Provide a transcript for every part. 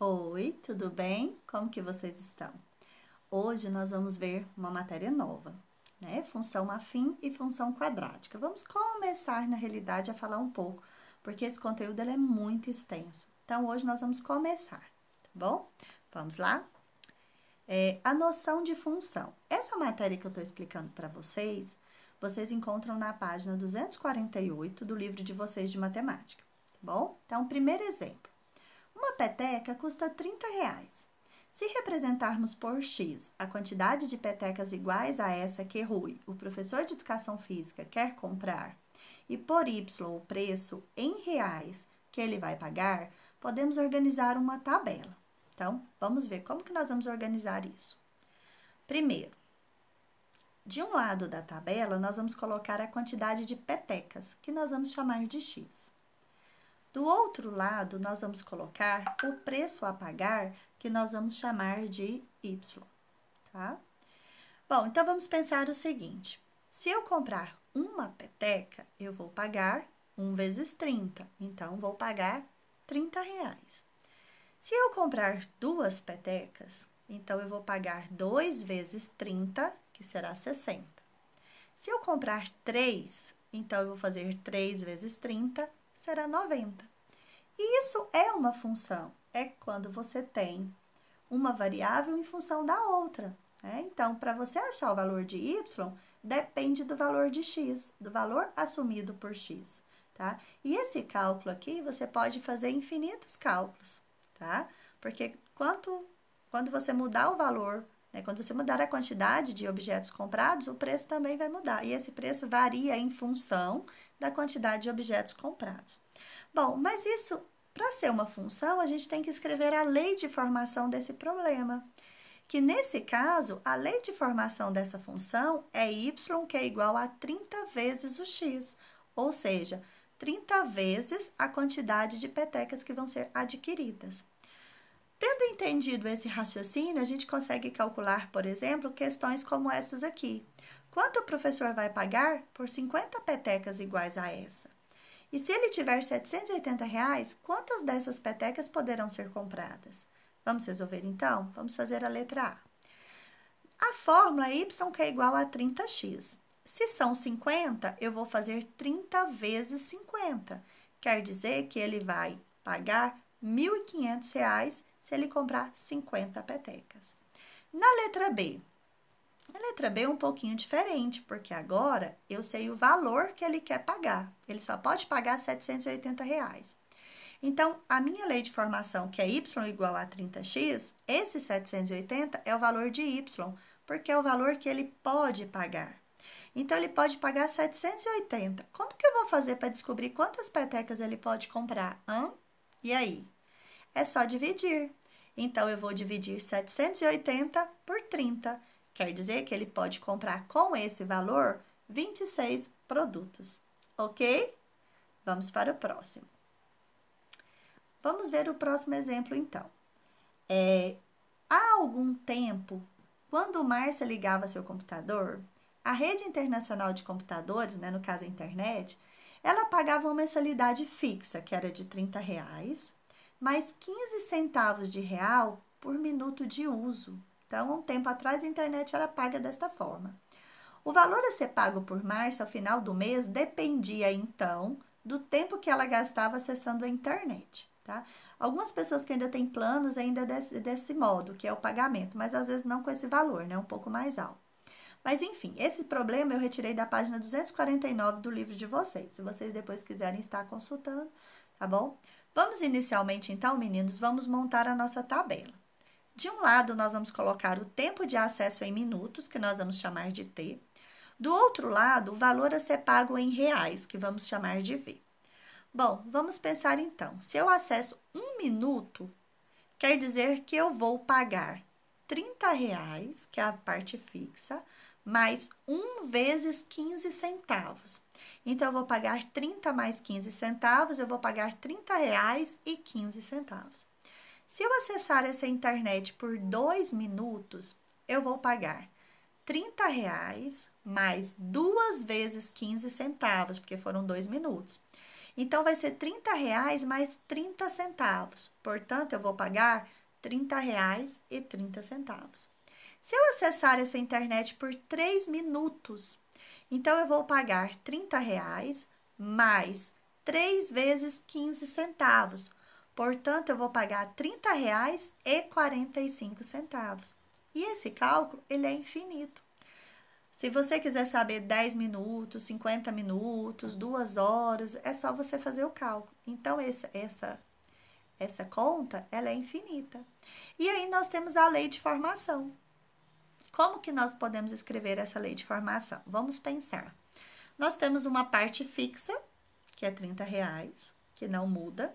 Oi, tudo bem? Como que vocês estão? Hoje nós vamos ver uma matéria nova, né? Função afim e função quadrática. Vamos começar, na realidade, a falar um pouco, porque esse conteúdo ele é muito extenso. Então, hoje nós vamos começar, tá bom? Vamos lá? A noção de função. Essa matéria que eu estou explicando para vocês, vocês encontram na página 248 do livro de vocês de matemática, tá bom? Então, primeiro exemplo. Uma peteca custa R$ 30. Se representarmos por X a quantidade de petecas iguais a essa que Rui, o professor de educação física, quer comprar, e por Y o preço em reais que ele vai pagar, podemos organizar uma tabela. Então, vamos ver como que nós vamos organizar isso. Primeiro, de um lado da tabela, nós vamos colocar a quantidade de petecas, que nós vamos chamar de X. Do outro lado, nós vamos colocar o preço a pagar, que nós vamos chamar de Y, tá? Bom, então vamos pensar o seguinte: se eu comprar uma peteca, eu vou pagar 1 vezes 30, então vou pagar R$ 30. Se eu comprar duas petecas, então eu vou pagar 2 vezes 30, que será 60. Se eu comprar 3, então eu vou fazer 3 vezes 30, será 90. E isso é uma função, é quando você tem uma variável em função da outra, né? Então, para você achar o valor de y, depende do valor de x, do valor assumido por x, tá? E esse cálculo aqui, você pode fazer infinitos cálculos, tá? Porque quando você mudar o valor, né, quando você mudar a quantidade de objetos comprados, o preço também vai mudar. E esse preço varia em função da quantidade de objetos comprados. Bom, mas isso, para ser uma função, a gente tem que escrever a lei de formação desse problema. Que nesse caso, a lei de formação dessa função é y, que é igual a 30 vezes o x, ou seja, 30 vezes a quantidade de petecas que vão ser adquiridas. Tendo entendido esse raciocínio, a gente consegue calcular, por exemplo, questões como essas aqui. Quanto o professor vai pagar por 50 petecas iguais a essa? E se ele tiver R$ 780, quantas dessas petecas poderão ser compradas? Vamos resolver então? Vamos fazer a letra A. A fórmula é y que é igual a 30x. Se são 50, eu vou fazer 30 vezes 50. Quer dizer que ele vai pagar R$ 1.500 se ele comprar 50 petecas. Na letra B, a letra B é um pouquinho diferente, porque agora eu sei o valor que ele quer pagar. Ele só pode pagar R$ 780. Então, a minha lei de formação, que é y igual a 30x, esse 780 é o valor de y, porque é o valor que ele pode pagar. Então, ele pode pagar 780. Como que eu vou fazer para descobrir quantas petecas ele pode comprar? E aí? É só dividir. Então, eu vou dividir 780 por 30. Quer dizer que ele pode comprar com esse valor 26 produtos, ok? Vamos para o próximo. Vamos ver o próximo exemplo, então. Há algum tempo, quando o Márcia ligava seu computador, a rede internacional de computadores, né, no caso a internet, ela pagava uma mensalidade fixa, que era de R$ 30, mais 15 centavos de real por minuto de uso. Então, um tempo atrás, a internet era paga desta forma. O valor a ser pago por Márcia ao final do mês dependia, então, do tempo que ela gastava acessando a internet, tá? Algumas pessoas que ainda têm planos ainda desse modo, que é o pagamento, mas às vezes não com esse valor, né? Um pouco mais alto. Mas, enfim, esse problema eu retirei da página 249 do livro de vocês, se vocês depois quiserem estar consultando, tá bom? Vamos inicialmente, então, meninos, vamos montar a nossa tabela. De um lado, nós vamos colocar o tempo de acesso em minutos, que nós vamos chamar de T. Do outro lado, o valor a ser pago em reais, que vamos chamar de V. Bom, vamos pensar então. Se eu acesso 1 minuto, quer dizer que eu vou pagar R$ 30, que é a parte fixa, mais 1 vezes 15 centavos. Então, eu vou pagar 30 mais 15 centavos, eu vou pagar R$ 30,15. Se eu acessar essa internet por 2 minutos, eu vou pagar R$ 30 mais 2 vezes 15 centavos, porque foram 2 minutos. Então, vai ser R$ 30 mais 30 centavos. Portanto, eu vou pagar R$ 30,30. Se eu acessar essa internet por 3 minutos, então eu vou pagar R$ 30 mais 3 vezes 15 centavos. Portanto, eu vou pagar R$ 30,45. E esse cálculo, ele é infinito. Se você quiser saber 10 minutos, 50 minutos, 2 horas, é só você fazer o cálculo. Então, essa conta, ela é infinita. E aí, nós temos a lei de formação. Como que nós podemos escrever essa lei de formação? Vamos pensar. Nós temos uma parte fixa, que é R$ 30, que não muda.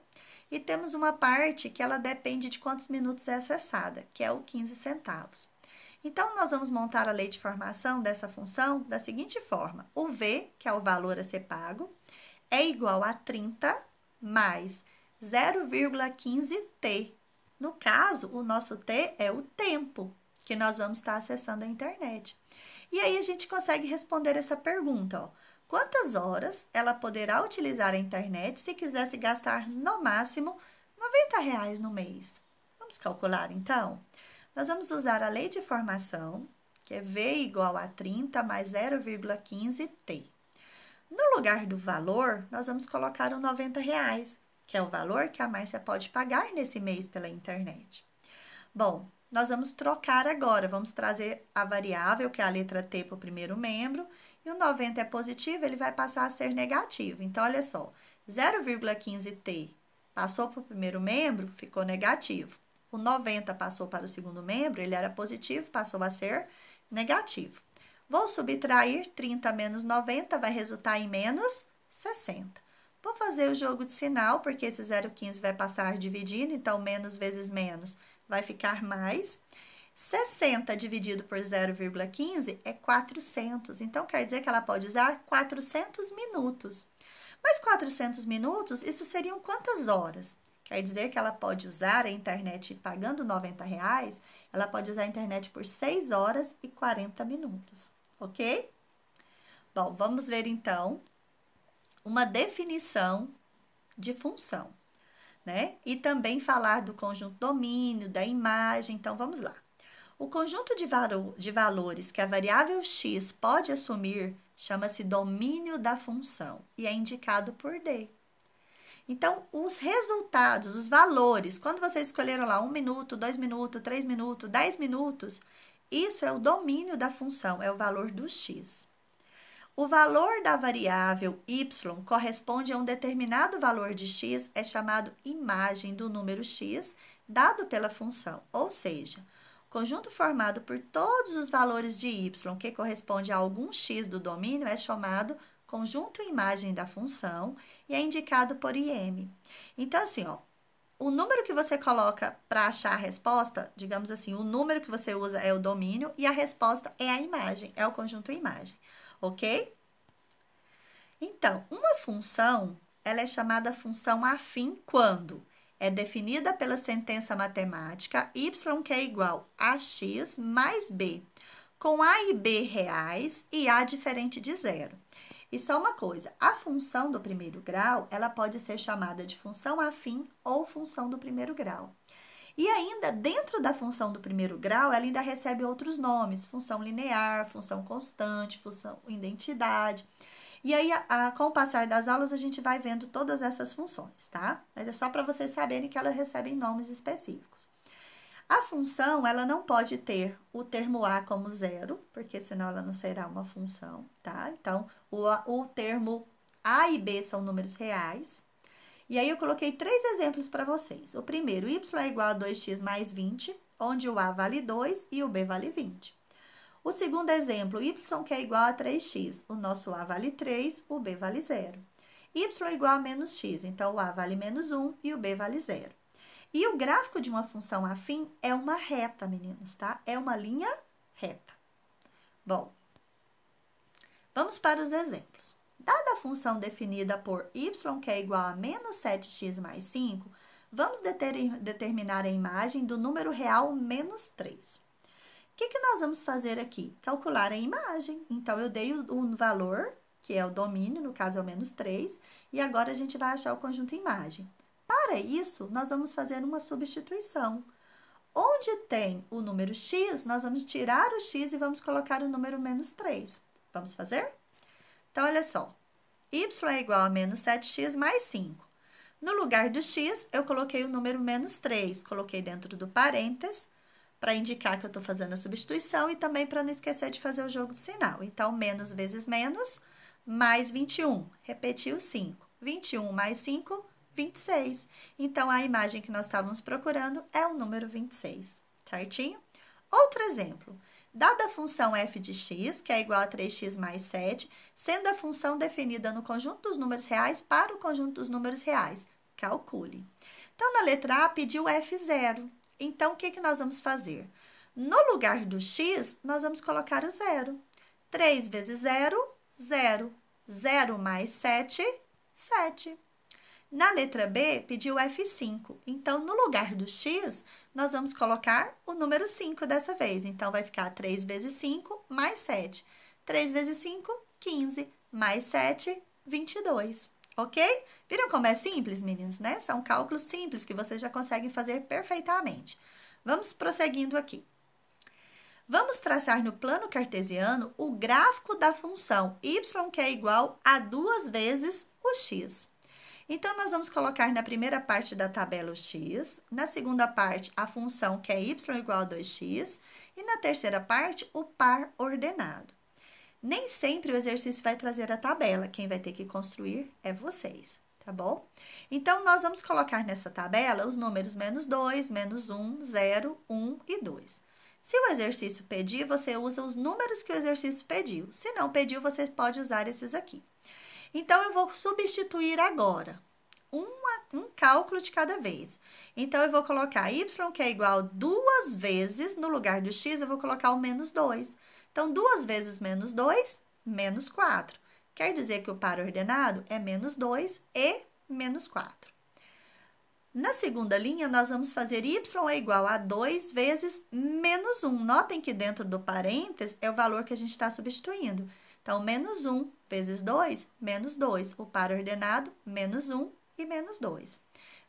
E temos uma parte que ela depende de quantos minutos é acessada, que é o 15 centavos. Então, nós vamos montar a lei de formação dessa função da seguinte forma. O V, que é o valor a ser pago, é igual a 30 mais 0,15t. No caso, o nosso t é o tempo que nós vamos estar acessando a internet. E aí, a gente consegue responder essa pergunta, ó. Quantas horas ela poderá utilizar a internet se quisesse gastar no máximo R$ 90 no mês? Vamos calcular, então? Nós vamos usar a lei de formação, que é V igual a 30 mais 0,15t. No lugar do valor, nós vamos colocar o R$ 90, que é o valor que a Márcia pode pagar nesse mês pela internet. Bom, nós vamos trocar agora, vamos trazer a variável, que é a letra T, para o primeiro membro, e o 90 é positivo, ele vai passar a ser negativo. Então, olha só, 0,15t passou para o primeiro membro, ficou negativo. O 90 passou para o segundo membro, ele era positivo, passou a ser negativo. Vou subtrair 30 menos 90, vai resultar em menos 60. Vou fazer o jogo de sinal, porque esse 0,15 vai passar dividindo, então menos vezes menos vai ficar mais. 60 dividido por 0,15 é 400. Então, quer dizer que ela pode usar 400 minutos. Mas 400 minutos, isso seriam quantas horas? Quer dizer que ela pode usar a internet pagando R$ 90, ela pode usar a internet por 6 horas e 40 minutos, ok? Bom, vamos ver então uma definição de função, né? E também falar do conjunto domínio, da imagem. Então, vamos lá. O conjunto de valores que a variável x pode assumir chama-se domínio da função e é indicado por D. Então, os resultados, os valores, quando vocês escolheram lá 1 minuto, 2 minutos, 3 minutos, 10 minutos, isso é o domínio da função, é o valor do x. O valor da variável y corresponde a um determinado valor de x, é chamado imagem do número x, dado pela função. Ou seja, o conjunto formado por todos os valores de y que corresponde a algum x do domínio é chamado conjunto imagem da função e é indicado por IM. Então, assim, ó, o número que você coloca para achar a resposta, digamos assim, o número que você usa é o domínio e a resposta é a imagem, é o conjunto imagem, ok? Então, uma função, ela é chamada função afim quando é definida pela sentença matemática y que é igual a x mais b, com a e b reais e a diferente de zero. E só uma coisa, a função do primeiro grau, ela pode ser chamada de função afim ou função do primeiro grau. E ainda, dentro da função do primeiro grau, ela ainda recebe outros nomes, função linear, função constante, função identidade. E aí, com o passar das aulas, a gente vai vendo todas essas funções, tá? Mas é só para vocês saberem que elas recebem nomes específicos. A função, ela não pode ter o termo a como zero, porque senão ela não será uma função, tá? Então, o termo a e b são números reais. E aí, eu coloquei 3 exemplos para vocês. O primeiro, y é igual a 2x mais 20, onde o a vale 2 e o b vale 20. O segundo exemplo, y que é igual a 3x, o nosso a vale 3, o b vale 0. Y é igual a menos x, então o a vale menos 1 e o b vale 0. E o gráfico de uma função afim é uma reta, meninos, tá? É uma linha reta. Bom, vamos para os exemplos. Dada a função definida por y que é igual a menos 7x mais 5, vamos determinar a imagem do número real menos 3. O que nós vamos fazer aqui? Calcular a imagem. Então, eu dei o valor, que é o domínio, no caso é o menos 3, e agora a gente vai achar o conjunto imagem. Para isso, nós vamos fazer uma substituição. Onde tem o número x, nós vamos tirar o x e vamos colocar o número menos 3. Vamos fazer? Então, olha só. Y é igual a menos 7x mais 5. No lugar do x, eu coloquei o número menos 3. Coloquei dentro do parênteses, para indicar que eu estou fazendo a substituição e também para não esquecer de fazer o jogo de sinal. Então, menos vezes menos, mais 21. Repetiu 5. 21 mais 5, 26. Então, a imagem que nós estávamos procurando é o número 26, certinho? Outro exemplo. Dada a função f de x, que é igual a 3x mais 7, sendo a função definida no conjunto dos números reais para o conjunto dos números reais. Calcule. Então, na letra A, pediu f0. Então, o que nós vamos fazer? No lugar do x, nós vamos colocar o 0. 3 vezes 0, 0. 0 mais 7, 7. Na letra B, pediu F5. Então, no lugar do x, nós vamos colocar o número 5 dessa vez. Então, vai ficar 3 vezes 5 mais 7. 3 vezes 5, 15. Mais 7, 22. Ok? Viram como é simples, meninos, né? São cálculos simples que vocês já conseguem fazer perfeitamente. Vamos prosseguindo aqui. Vamos traçar no plano cartesiano o gráfico da função y, que é igual a 2 vezes o x. Então, nós vamos colocar na primeira parte da tabela o x, na segunda parte a função que é y igual a 2x e na terceira parte o par ordenado. Nem sempre o exercício vai trazer a tabela, quem vai ter que construir é vocês, tá bom? Então, nós vamos colocar nessa tabela os números menos 2, menos 1, 0, 1 e 2. Se o exercício pedir, você usa os números que o exercício pediu. Se não pediu, você pode usar esses aqui. Então, eu vou substituir agora um cálculo de cada vez. Então, eu vou colocar y, que é igual a 2 vezes, no lugar do x, eu vou colocar o menos 2. Então, 2 vezes menos 2, menos 4. Quer dizer que o par ordenado é menos 2 e menos 4. Na segunda linha, nós vamos fazer y é igual a 2 vezes menos 1. Notem que dentro do parênteses é o valor que a gente está substituindo. Então, menos 1 vezes 2, menos 2. O par ordenado, menos 1 e menos 2.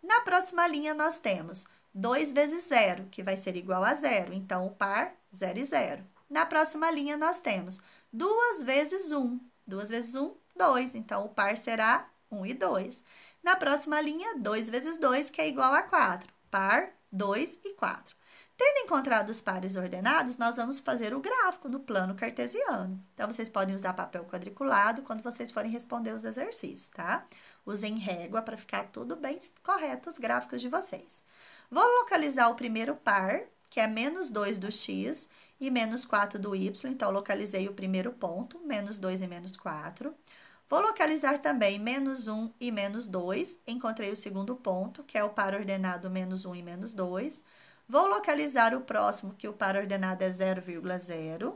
Na próxima linha, nós temos 2 vezes 0, que vai ser igual a 0. Então, o par, 0 e 0. Na próxima linha, nós temos 2 vezes 1. 2 vezes 1, 2. Então, o par será 1 e 2. Na próxima linha, 2 vezes 2, que é igual a 4. Par, 2 e 4. Tendo encontrado os pares ordenados, nós vamos fazer o gráfico no plano cartesiano. Então, vocês podem usar papel quadriculado quando vocês forem responder os exercícios, tá? Usem régua para ficar tudo bem correto os gráficos de vocês. Vou localizar o primeiro par, que é menos 2 do x e menos 4 do y. Então, localizei o primeiro ponto, menos 2 e menos 4. Vou localizar também menos 1 e menos 2. Encontrei o segundo ponto, que é o par ordenado menos 1 e menos 2. Vou localizar o próximo, que o par ordenado é 0,0.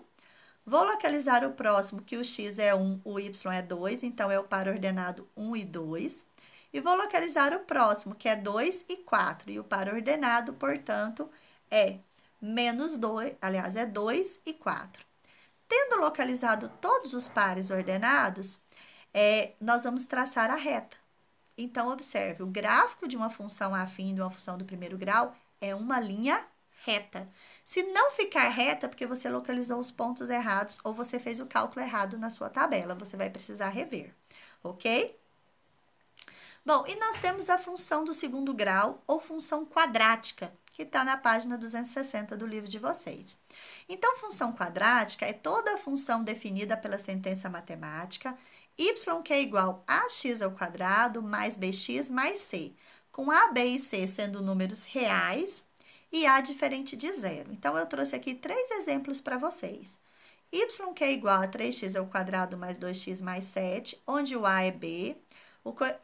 Vou localizar o próximo, que o x é 1, o y é 2, então é o par ordenado 1 e 2. E vou localizar o próximo, que é 2 e 4, e o par ordenado, portanto, é menos 2, aliás, é 2 e 4. Tendo localizado todos os pares ordenados, nós vamos traçar a reta. Então, observe, o gráfico de uma função afim de uma função do primeiro grau é uma linha reta. Se não ficar reta, porque você localizou os pontos errados ou você fez o cálculo errado na sua tabela, você vai precisar rever, ok? Bom, e nós temos a função do segundo grau ou função quadrática, que está na página 260 do livro de vocês. Então, função quadrática é toda a função definida pela sentença matemática y, que é igual a x ao quadrado mais bx mais c, com a, b e c sendo números reais e a diferente de zero. Então, eu trouxe aqui 3 exemplos para vocês. Y, que é igual a 3x ao quadrado mais 2x mais 7, onde o a é b,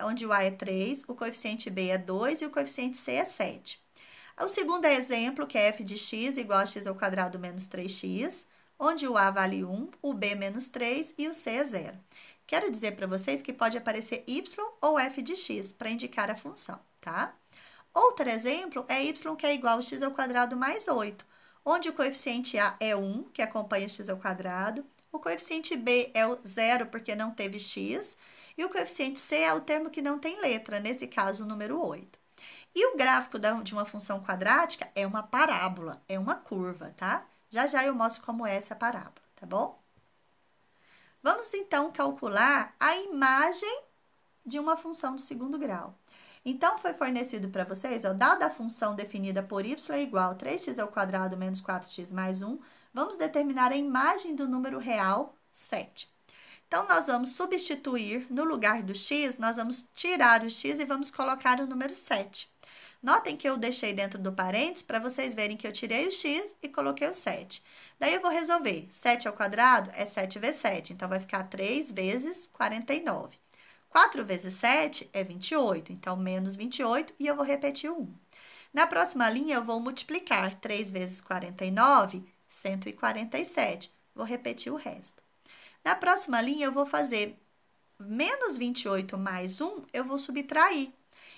onde o a é 3, o coeficiente b é 2 e o coeficiente c é 7. O segundo exemplo, que é f de x igual a x ao quadrado menos 3x, onde o a vale 1, o b menos 3 e o c é 0. Quero dizer para vocês que pode aparecer y ou f de x para indicar a função, tá? Outro exemplo é y, que é igual a x ao quadrado mais 8, onde o coeficiente a é 1, que acompanha x ao quadrado, O coeficiente B é o zero, porque não teve x. E o coeficiente C é o termo que não tem letra, nesse caso, o número 8. E o gráfico de uma função quadrática é uma parábola, é uma curva, tá? Já já eu mostro como é essa parábola, tá bom? Vamos, então, calcular a imagem de uma função do segundo grau. Então, foi fornecido para vocês, ó, dada a função definida por y é igual a 3x² menos 4x mais 1, vamos determinar a imagem do número real 7. Então, nós vamos substituir, no lugar do x, nós vamos tirar o x e vamos colocar o número 7. Notem que eu deixei dentro do parênteses para vocês verem que eu tirei o x e coloquei o 7. Daí, eu vou resolver. 7 ao quadrado é 7 vezes 7, então vai ficar 3 vezes 49. 4 vezes 7 é 28, então menos 28, e eu vou repetir o 1. Na próxima linha, eu vou multiplicar 3 vezes 49, 147. Vou repetir o resto. Na próxima linha, eu vou fazer menos 28 mais 1, eu vou subtrair.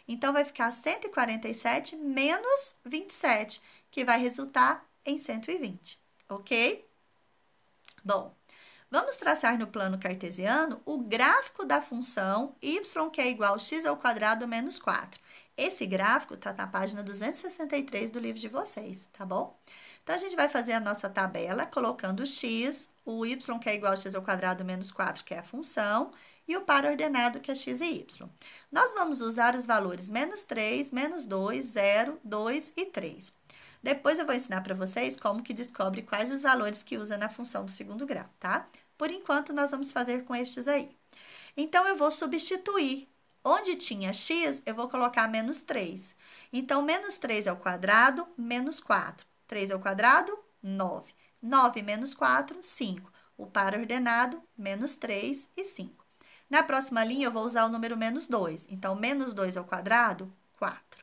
Então, vai ficar 147 menos 27, que vai resultar em 120, ok? Bom, vamos traçar no plano cartesiano o gráfico da função y, que é igual a x² menos 4. Esse gráfico está na página 263 do livro de vocês, tá bom? Então, a gente vai fazer a nossa tabela colocando o x, o y, que é igual a x² menos 4, que é a função, e o par ordenado, que é x e y. Nós vamos usar os valores menos 3, menos 2, 0, 2 e 3. Depois eu vou ensinar para vocês como que descobre quais os valores que usa na função do segundo grau, tá? Por enquanto, nós vamos fazer com estes aí. Então, eu vou substituir. Onde tinha x, eu vou colocar menos 3. Então, menos 3 ao quadrado, menos 4. 3 ao quadrado, 9. 9 menos 4, 5. O par ordenado, menos 3 e 5. Na próxima linha, eu vou usar o número menos 2. Então, menos 2 ao quadrado, 4.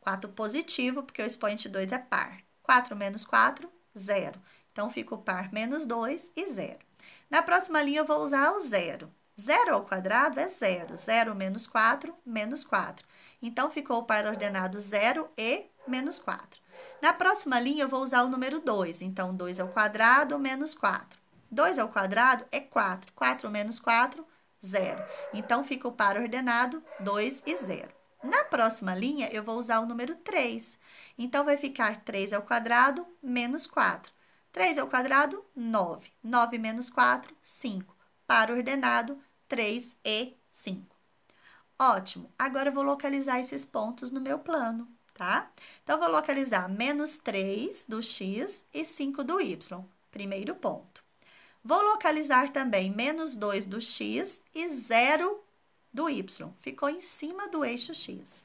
4 positivo, porque o expoente 2 é par. 4 menos 4, 0. Então, fica o par menos 2 e 0. Na próxima linha, eu vou usar o 0. 0 ao quadrado é 0. 0 menos 4, menos 4. Então, ficou o par ordenado 0 e menos 4. Na próxima linha, eu vou usar o número 2. Então, 2 ao quadrado menos 4. 2 ao quadrado é 4. 4 menos 4, 0. Então, fica o par ordenado 2 e 0. Na próxima linha, eu vou usar o número 3. Então, vai ficar 3 ao quadrado menos 4. 3 ao quadrado, 9. 9 menos 4, 5. Par ordenado, 3 e 5. Ótimo. Agora, eu vou localizar esses pontos no meu plano, tá? Então, eu vou localizar menos 3 do x e 5 do y. Primeiro ponto. Vou localizar também menos 2 do x e 0 do y. Ficou em cima do eixo x.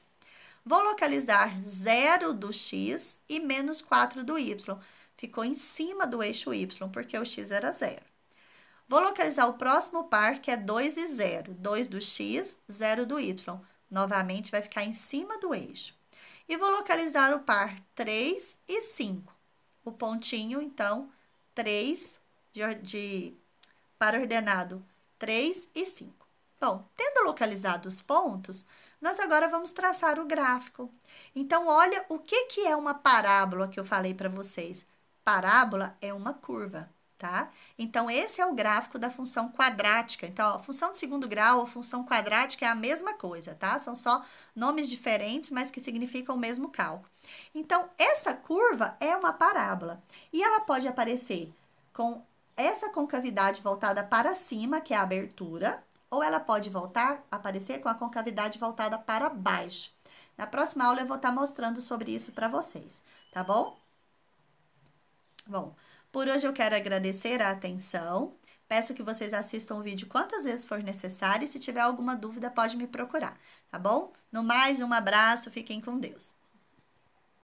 Vou localizar 0 do x e menos 4 do y. Ficou em cima do eixo y, porque o x era 0. Vou localizar o próximo par, que é 2 e 0. 2 do x, 0 do y. Novamente, vai ficar em cima do eixo. E vou localizar o par 3 e 5. O pontinho, então, 3 de par ordenado 3 e 5. Bom, tendo localizado os pontos, nós agora vamos traçar o gráfico. Então, olha o que é uma parábola que eu falei para vocês. Parábola é uma curva, tá? Então, esse é o gráfico da função quadrática. Então, a função de segundo grau ou função quadrática é a mesma coisa, tá? São só nomes diferentes, mas que significam o mesmo cálculo. Então, essa curva é uma parábola. E ela pode aparecer com essa concavidade voltada para cima, que é a abertura, ou ela pode aparecer com a concavidade voltada para baixo. Na próxima aula eu vou estar mostrando sobre isso para vocês, tá bom? Bom, por hoje eu quero agradecer a atenção. Peço que vocês assistam o vídeo quantas vezes for necessário e se tiver alguma dúvida pode me procurar, tá bom? No mais, um abraço, fiquem com Deus.